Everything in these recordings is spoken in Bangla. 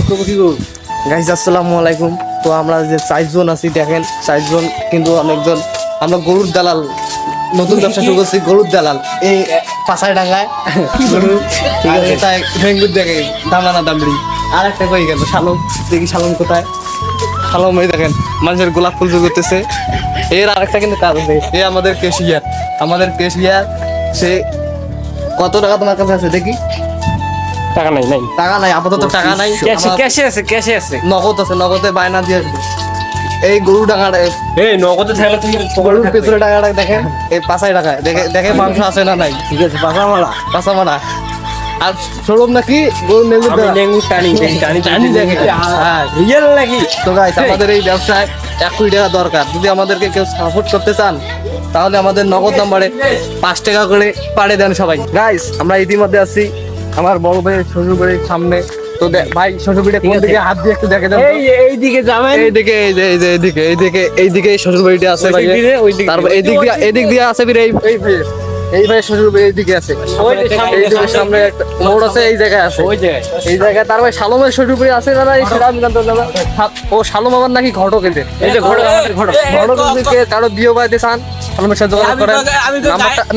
গাইস আসসালামু আলাইকুম। তো আমরা যে 4 জন আছি দেখেন, 4 জন কিন্তু অনেকজন। আমরা গরুর দালাল, নতুন ব্যবসা শুরু করছি, গরুর দালাল। এই পাশায় ডাঙ্গায় গরু, আর এটা ভেঙ্গুর দেখে দামড়ানা দামড়ি। আর একটা কই গেল শালম, দেখি শালম কোথায়? শালম এই দেখেন মানুষের গোলাপ ফুল করতেছে। এর আরেকটা কিন্তু কাজ আছে, এ আমাদের কেশিয়ার। সে কত টাকা তোমার কাছে আছে দেখি? টাকা নাই টাকা নাই, আপাতত টাকা নাই। ক্যাশে আছে নগদ আছে, নগদে বায়না দিয়ে আসবে। এই গরু ডাঙাটা, এই নগদে থাকলে তুমি গরুর পেছনে টাকাটা দেখেন, এই পাঁচাই টাকায় দেখে দেখে মাংস আছে না নাই। ঠিক আছে পাঁচা মারা। আর সরম নাকি গরু নেঙ্গুর আমি দেওয়া। লেঙ্গু টানি দেখে হ্যাঁ রিয়েল নাকি? তো গাইস আমাদের এই ব্যবসায় 1 কোটি টাকা দরকার। যদি আমাদেরকে কেউ সাপোর্ট করতে চান তাহলে আমাদের নগদ নাম্বারে 5 টাকা করে পাঠিয়ে দেন সবাই। গাইস আমরা ইতিমধ্যে আছি আমার বড় ভাই শ্বশুর বাড়ির সামনে। তো ভাই শ্বশুর বাড়িটা কোন দিকে, হাত দিয়ে একটু দেখে দেন। এইদিকে যাবেন, এইদিকে, এইদিকে শ্বশুর বাড়িটা আছে ভাই। তারপর এদিক দিয়ে আছে ফির এই ভাই শ্বশুর বাড়ি এইদিকে আছে। এইদিকে সামনে একটা মোড় আছে, এই জায়গায় আছে, এই জায়গায়। তারপর শালমের শ্বশুর বাড়ি আছে না, এই সেটা আমি জানতে পারলাম না। ও শালম আমার নাকি ঘটক এতে। এই যে ঘটক ঘটক কারো বিয়ে বাড়িতে চান শালমের সাথে যোগাযোগ করেন।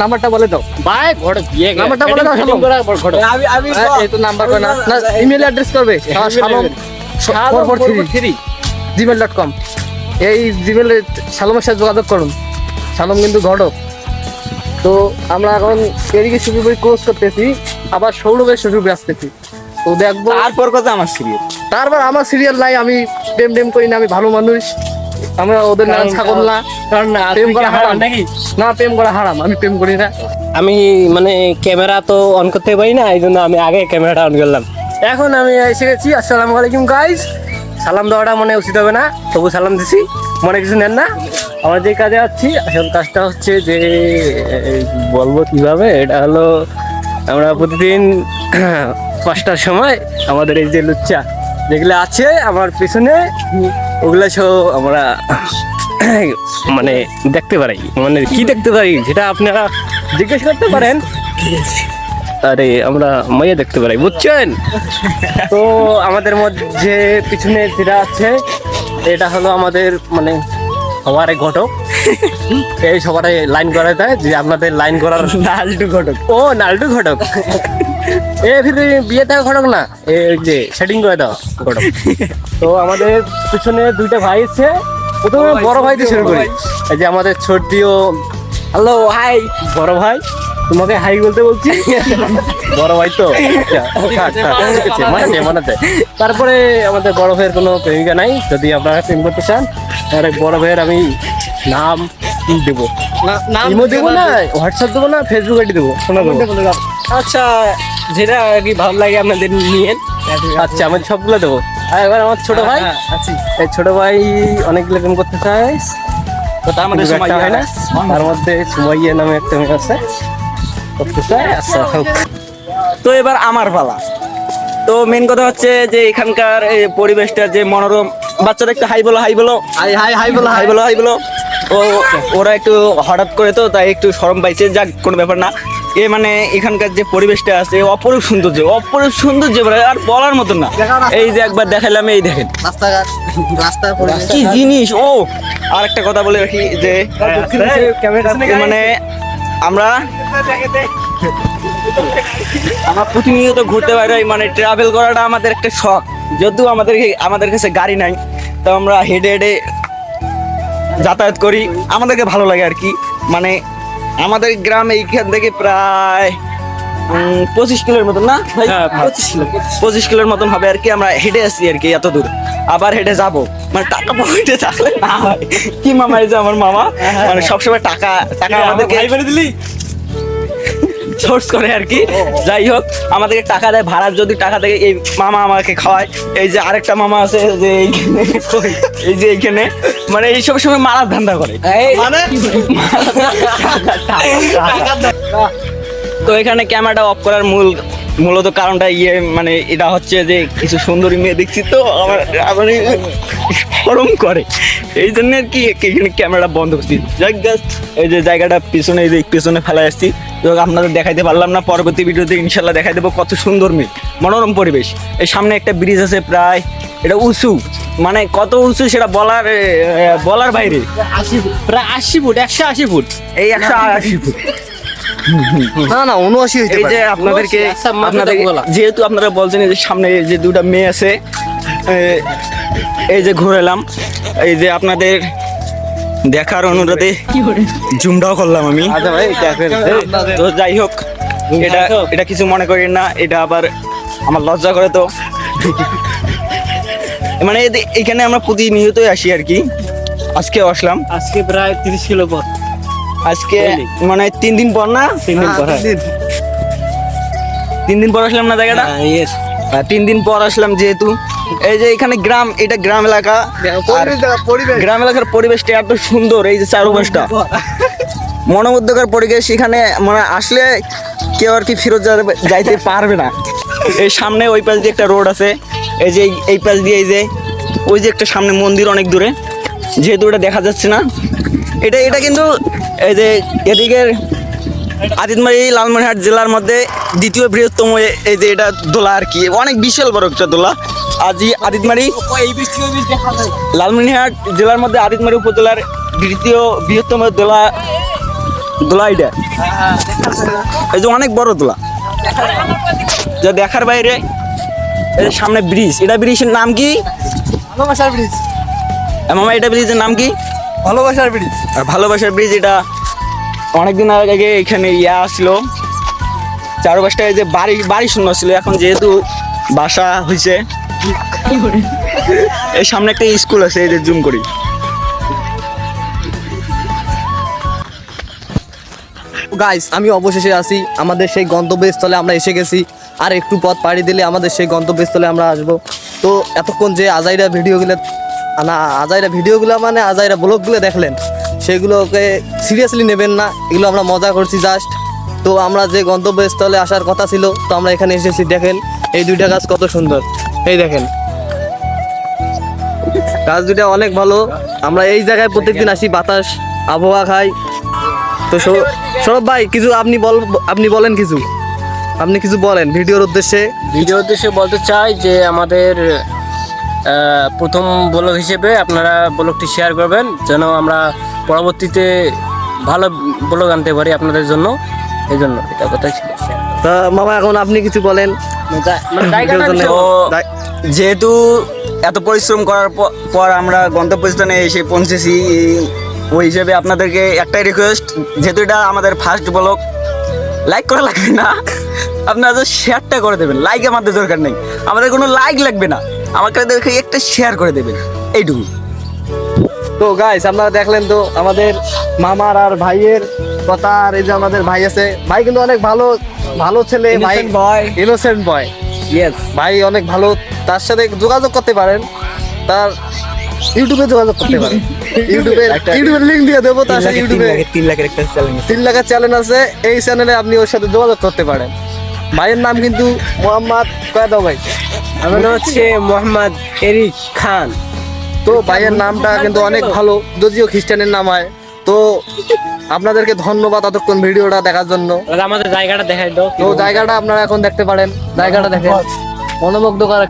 নাম্বারটা বলে দাও ভাই, ঘটক বিয়ে নাম্বারটা বলে দাও শালম। এই তো নাম্বার করে না, ইমেল অ্যাড্রেস করবে শালম 443 gmail.com। এই জিমেলে শালমের সাথে যোগাযোগ করুন। শালম কিন্তু ঘটক। তো আমরা এখন এদিকে শ্বশুর বাড়ি ক্লোজ করতেছি, আবার সৌরভের শ্বশুর বাড়ি আসতেছি। তো দেখবো তারপর কথা আমার সিরিয়াল। তারপর আমার সিরিয়াল নাই, আমি প্রেম করি না, আমি ভালো মানুষ। আমরা ওদের নাম ছাগল না, কারণ না প্রেম করা হারাম নাকি? না, প্রেম করা হারাম, আমি প্রেম করি না। আমি মানে ক্যামেরা তো অন করতে পারি না, এই জন্য আমি আগে ক্যামেরাটা অন করলাম। এখন আমি এসে গেছি। আসসালামু আলাইকুম গাইস। সালাম দেওয়াটা মনে উচিত হবে না, তবু সালাম দিছি, মনে কিছু নেন না। আমরা যে কাজে যাচ্ছি, আসল কাজটা হচ্ছে যে বলবো কিভাবে, এটা হলো আমরা প্রতিদিন 5টার সময় আমাদের এই যে লুচ্চা যেগুলো আছে আমার পিছনে, ওগুলো সব আমরা মানে দেখতে পারি। মানে কি দেখতে পারি সেটা আপনারা জিজ্ঞেস করতে পারেন। আরে আমরা মাইয়া দেখতে পারি, বুঝছেন? তো আমাদের মধ্যে পিছনে যেটা আছে এটা হলো আমাদের মানে সবার ঘটক। এই সবারে লাইন করা দেয় যে আপনাদের লাইন করার নালটু ঘটক। ও নালটু ঘটক, এ ফির বিয়ে দেওয়া ঘটক না, এই যে সেটিং করে দেওয়া ঘটক। তো আমাদের পিছনে 2টা ভাই আছে। প্রথমে বড় ভাই দিয়ে শুরু করি। এই যে আমাদের ছোটদিও, হ্যালো হাই বড় ভাই, তোমাকে হাই বলতে বলছি। বড় ভাই তো মানাতে। তারপরে আমাদের বড় ভাইয়ের কোনো প্রেমিকা নাই, যদি আপনারা প্রেম করতে চান তাহলে বড় ভাইয়ের আমি নাম দেবো, ইমো দেবো না, হোয়াটসঅ্যাপ দেবো না, ফেসবুক আইডি দেবো, শোনা দেবো। আচ্ছা, যেটা আর কি ভালো লাগে আপনাদের নিয়ে। আচ্ছা, আমি সবগুলো দেবো। আর এবার আমার ছোট ভাই, এই ছোট ভাই অনেকগুলো প্রেম করতে চায়, তো তার মধ্যে একটা হয় না, তার মধ্যে সুমাইয়া নামে একটা মেয়ে আছে, করতে চায়। আচ্ছা হোক। তো এবার আমার পালা। তো মেন কথা হচ্ছে যে এখানকার এই পরিবেশটা যে মনোরম। বাচ্চারা একটু হাই বলো, হাই বলো, হাই বলো, হাই বলো, হাই বলো। ও ওরা একটু হঠাৎ করে তো তাই একটু শরম পাইছে, যাক কোনো ব্যাপার না। এ মানে এখানকার যে পরিবেশটা আছে অপরূপ সৌন্দর্য বলে আর বলার মতন না। এই যে একবার দেখালাম, এই দেখেন রাস্তা কি জিনিস। ও আর একটা কথা বলে রাখি যে মানে আমরা প্রতিনিয়ত ঘুরতে বাইরে, মানে ট্রাভেল করাটা আমাদের একটা শখ। যদিও আমাদের কাছে গাড়ি নাই, তো আমরা হেঁটে হেঁটে যাতায়াত করি, আমাদেরকে ভালো লাগে আর কি। মানে আমাদের গ্রামে এইখান থেকে প্রায় 25 কিলোর মতন না ভাই? 25 কিলোর মতন হবে আর কি। আমরা হেঁটে আসছি আর কি এত দূর, আবার হেঁটে যাবো। মানে টাকা পকেটে থাকলে না হয় কি মামা, এই যে আমার মামা মানে সবসময় টাকা আমাদেরকে সোর্স করে আর কি। যাই হোক, আমাদেরকে টাকা দেয় ভাড়ার, যদি টাকা থেকে এই মামা আমাকে খাওয়ায়। এই যে আরেকটা মামা আছে যে এই যে এইখানে, মানে এই সব সময় মারার ধান্দা করে। মানে তো এখানে ক্যামেরাটা অফ করার মূল মূলত কারণটা মানে এটা হচ্ছে যে কিছু সুন্দরী মেয়ে দেখছি তো আমার মানে শরম করে, এই জন্য আর কি এখানে ক্যামেরাটা বন্ধ করছি। যাক জাস্ট এই যে জায়গাটা পিছনে, এই যে পিছনে ফেলা আসছি, আপনাদের দেখাইতে পারলাম না, পরবর্তী ভিডিওতে ইনশাল্লাহ দেখাই দেবো কত সুন্দর মেয়ে, মনোরম পরিবেশ। এই সামনে একটা ব্রিজ আছে, প্রায় এটা উঁচু, মানে কত উঁচু সেটা বলার বাইরে, প্রায় 80 ফুট, 180 ফুট। এই 180 ফুট। না না 79 হইতে এই পারে। যে আপনাদেরকে আচ্ছা, মাথাটা আপনাদেরকে বলা। যেহেতু আপনারা বলছেন এই যে সামনে যে দুটা মেয়ে আছে, এই যে ঘুরেলাম, এই যে আপনাদের দেখার অনুরোধে জুমটাও করলাম আমি। আচ্ছা ভাই দেখেন তো যাই হোক, এটা কিছু মনে করেন না, এটা আবার আমার লজ্জা করে তো। মানে এখানে আমরা প্রতিনিয়তই আসি আর কি, আজকে আসলাম। আজকে প্রায় 30 কিলো পথ। আজকে মানে 3 দিন পর না, 3 দিন পর। 3 দিন পর আসলাম না জায়গাটা। ইয়েস। 3 দিন পর আসলাম, যেহেতু এই যে এখানে গ্রাম, এটা গ্রাম এলাকা, আর গ্রাম এলাকার পরিবেশটা এত সুন্দর, এই যে চারপাশটা মনোমুগ্ধকর পরিবেশ। এখানে মানে আসলে কেউ আর কি ফেরত যাইতে পারবে না। এই সামনে ওই পাশ দিয়ে একটা রোড আছে, এই যে এই পাশ দিয়ে এই যে ওই যে একটা সামনে মন্দির অনেক দূরে, যেহেতু এটা দেখা যাচ্ছে না, এটা কিন্তু এই যে এদিকের আদিতমারি লালমনিরহাট জেলার মধ্যে দ্বিতীয় বৃহত্তম এই যে এটা দোলা আর কি, অনেক বিশাল বড় একটা দোলা। আদিতমারি লালমনিরহাট জেলার মধ্যে আদিতমারি উপজেলার দ্বিতীয় বৃহত্তম দোলা এটা, এই যে অনেক বড় দোলা, যা দেখার বাইরে। এই যে সামনে ব্রিজ, এটা ব্রিজের নাম কি? ভালোবাসার ব্রিজ। মামা এটা ব্রিজের নাম কি? ভালোবাসার ব্রিজ। আর ভালোবাসার ব্রিজ, এটা অনেকদিন আগে এখানে আসলো, চারপাশটা এই যে বাড়ি শূন্য ছিল, এখন যেহেতু বাসা হয়েছে। এই সামনে একটা স্কুল আছে, এই যে জুম করি। গাইস আমি অবশেষে আসি আমাদের সেই গন্তব্যস্থলে, আমরা এসে গেছি। আর একটু পথ পাড়ি দিলে আমাদের সেই গন্তব্যস্থলে আমরা আসবো। তো এতক্ষণ যে আজাইরা ভিডিওগুলো মানে আজাইরা ব্লগগুলো দেখলেন, সেগুলোকে সিরিয়াসলি নেবেন না, এগুলো আমরা মজা করছি জাস্ট। তো আমরা যে গন্তব্যস্থলে আসার কথা ছিল, তো আমরা এখানে এসেছি। দেখেন এই দুইটা গাছ কত সুন্দর, এই দেখেন গাছ দুইটা অনেক ভালো। আমরা এই জায়গায় প্রত্যেকদিন আসি, বাতাস আবহাওয়া খাই। তো সৌরভ ভাই কিছু আপনি বলেন, আপনি কিছু বলেন ভিডিওর উদ্দেশ্যে। ভিডিওর উদ্দেশ্যে বলতে চাই যে আমাদের প্রথম ব্লগ হিসেবে আপনারা ব্লগটি শেয়ার করবেন, যেন আমরা পরবর্তীতে ভালো ব্লগ আনতে পারি আপনাদের জন্য, এই জন্য এটা কথা ছিল। তা মামা এখন আপনি কিছু বলেন। তো যেহেতু এত পরিশ্রম করার পর আমরা গন্তব্যস্থানে এসে পৌঁছেছি, ওই হিসেবে আপনাদেরকে একটাই রিকোয়েস্ট, যেহেতু এটা আমাদের ফার্স্ট ব্লগ, লাইক করা লাগবে না, আপনারা তো শেয়ারটা করে দেবেন। লাইক আমাদের দরকার নেই, আমাদের কোনো লাইক লাগবে না, আমাদেরকে একটা শেয়ার করে দেবেন, এইটুকু। তো গাইস আপনারা দেখলেন তো আমাদের মামার আর ভাইয়ের কথা। আর এই যে আমাদের ভাই আছে, ভাই কিন্তু অনেক ভালো ছেলে, ভাই ইনোসেন্ট বয়। ইয়েস। ভাই অনেক ভালো, তার সাথে যোগাযোগ করতে পারেন, তার ইউটিউবে যোগাযোগ করতে পারেন। ইউটিউবের লিংক দিয়ে দেবো, তার সাথে ইউটিউবে 3 লাখের একটা চ্যালেঞ্জ 3 লাখের চ্যানেল আছে, এই চ্যানেলে আপনি ওর সাথে যোগাযোগ করতে পারেন। ভাইয়ের নাম কিন্তু মোহাম্মদ কয়া দাও ভাই। আমার নাম হচ্ছে মোহাম্মদ এরিক খান। তো ভাইয়ের নামটা কিন্তু অনেক ভালো, যদিও খ্রিস্টানের নাম হয়। তো আপনাদেরকে ধন্যবাদ এতক্ষণ ভিডিওটা দেখার জন্য। আমাদের জায়গাটা দেখাই দাও। তো জায়গাটা আপনারা এখন দেখতে পারেন, জায়গাটা দেখেন মনোমুগ্ধকর।